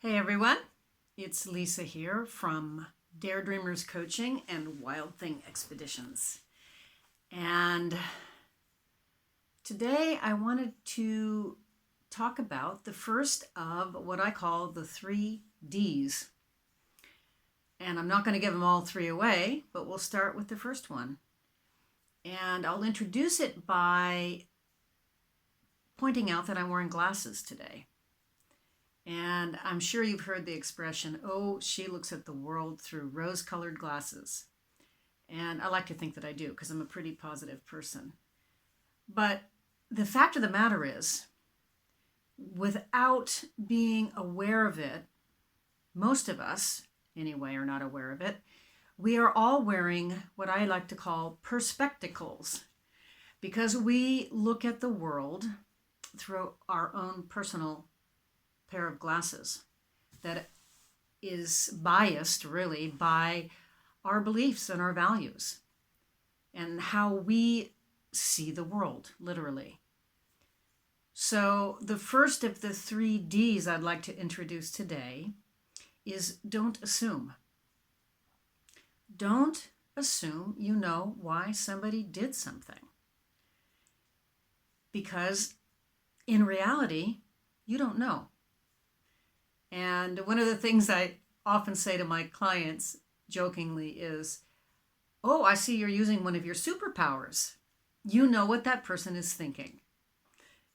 Hey everyone, it's Lisa here from Dare Dreamers Coaching and Wild Thing Expeditions. And today I wanted to talk about the first of what I call the 3 Ds. And I'm not going to give them all 3 away, but we'll start with the first one. And I'll introduce it by pointing out that I'm wearing glasses today. And I'm sure you've heard the expression, oh, she looks at the world through rose-colored glasses. And I like to think that I do because I'm a pretty positive person. But the fact of the matter is, without being aware of it, most of us, anyway, are not aware of it. We are all wearing what I like to call perspectacles because we look at the world through our own personal pair of glasses that is biased really by our beliefs and our values and how we see the world, literally. So the first of the 3 Ds I'd like to introduce today is don't assume. Don't assume you know why somebody did something. Because in reality, you don't know. And one of the things I often say to my clients jokingly is, oh, I see you're using one of your superpowers. You know what that person is thinking.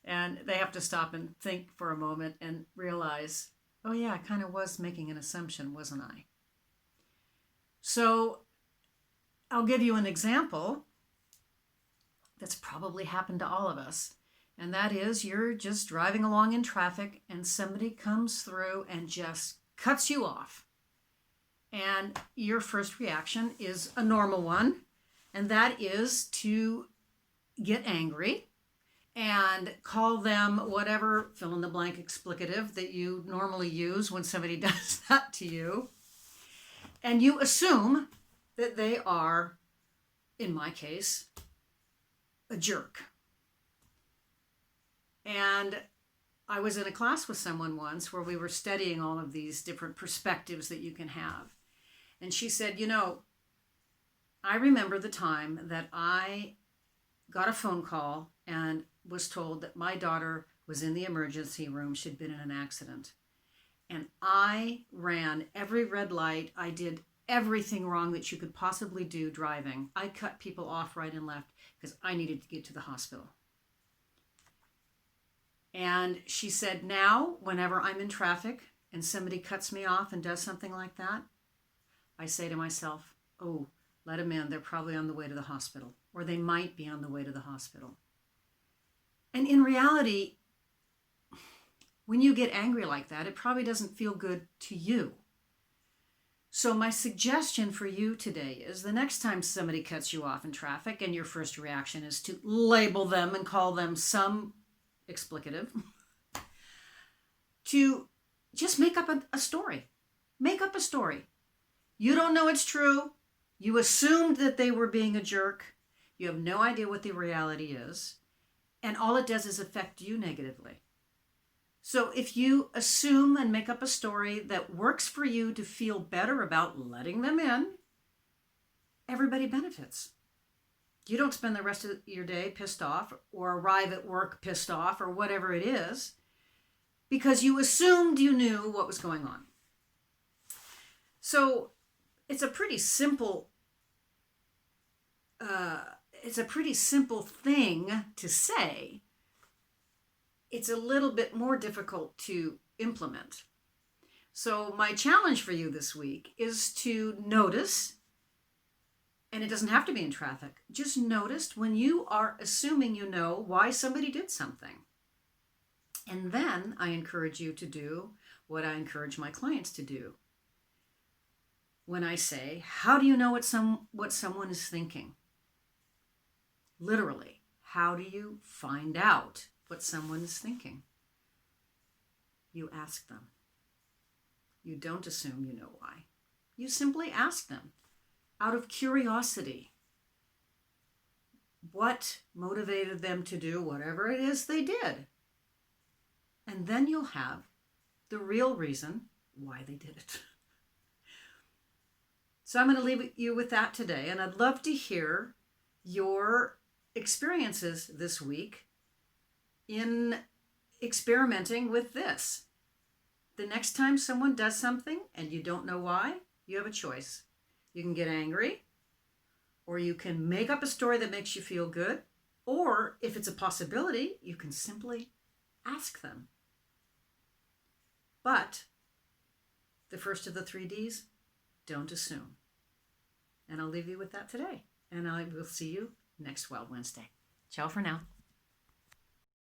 And they have to stop and think for a moment and realize, oh yeah, I kind of was making an assumption, wasn't I? So I'll give you an example that's probably happened to all of us. And that is you're just driving along in traffic and somebody comes through and just cuts you off. And your first reaction is a normal one, and that is to get angry and call them whatever fill in the blank explicative that you normally use when somebody does that to you. And you assume that they are, in my case, a jerk. And I was in a class with someone once where we were studying all of these different perspectives that you can have. And she said, I remember the time that I got a phone call and was told that my daughter was in the emergency room. She'd been in an accident. And I ran every red light. I did everything wrong that you could possibly do driving. I cut people off right and left because I needed to get to the hospital. And she said, now, whenever I'm in traffic and somebody cuts me off and does something like that, I say to myself, oh, let them in. They're probably on the way to the hospital, or they might be on the way to the hospital. And in reality, when you get angry like that, it probably doesn't feel good to you. So my suggestion for you today is the next time somebody cuts you off in traffic and your first reaction is to label them and call them some explicative, to just make up a story. Make up a story. You don't know it's true. You assumed that they were being a jerk. You have no idea what the reality is. And all it does is affect you negatively. So if you assume and make up a story that works for you to feel better about letting them in, everybody benefits. You don't spend the rest of your day pissed off or arrive at work pissed off or whatever it is because you assumed you knew what was going on. So it's a pretty simple thing to say. It's a little bit more difficult to implement. So my challenge for you this week is to notice, and it doesn't have to be in traffic, just notice when you are assuming you know why somebody did something. And then I encourage you to do what I encourage my clients to do. When I say, how do you know what someone is thinking? Literally, how do you find out what someone is thinking? You ask them. You don't assume you know why. You simply ask them out of curiosity. What motivated them to do whatever it is they did? And then you'll have the real reason why they did it. So I'm going to leave you with that today, and I'd love to hear your experiences this week in experimenting with this. The next time someone does something and you don't know why, you have a choice. You can get angry, or you can make up a story that makes you feel good, or if it's a possibility, you can simply ask them. But the first of the 3Ds, don't assume. And I'll leave you with that today. And I will see you next Wild Wednesday. Ciao for now.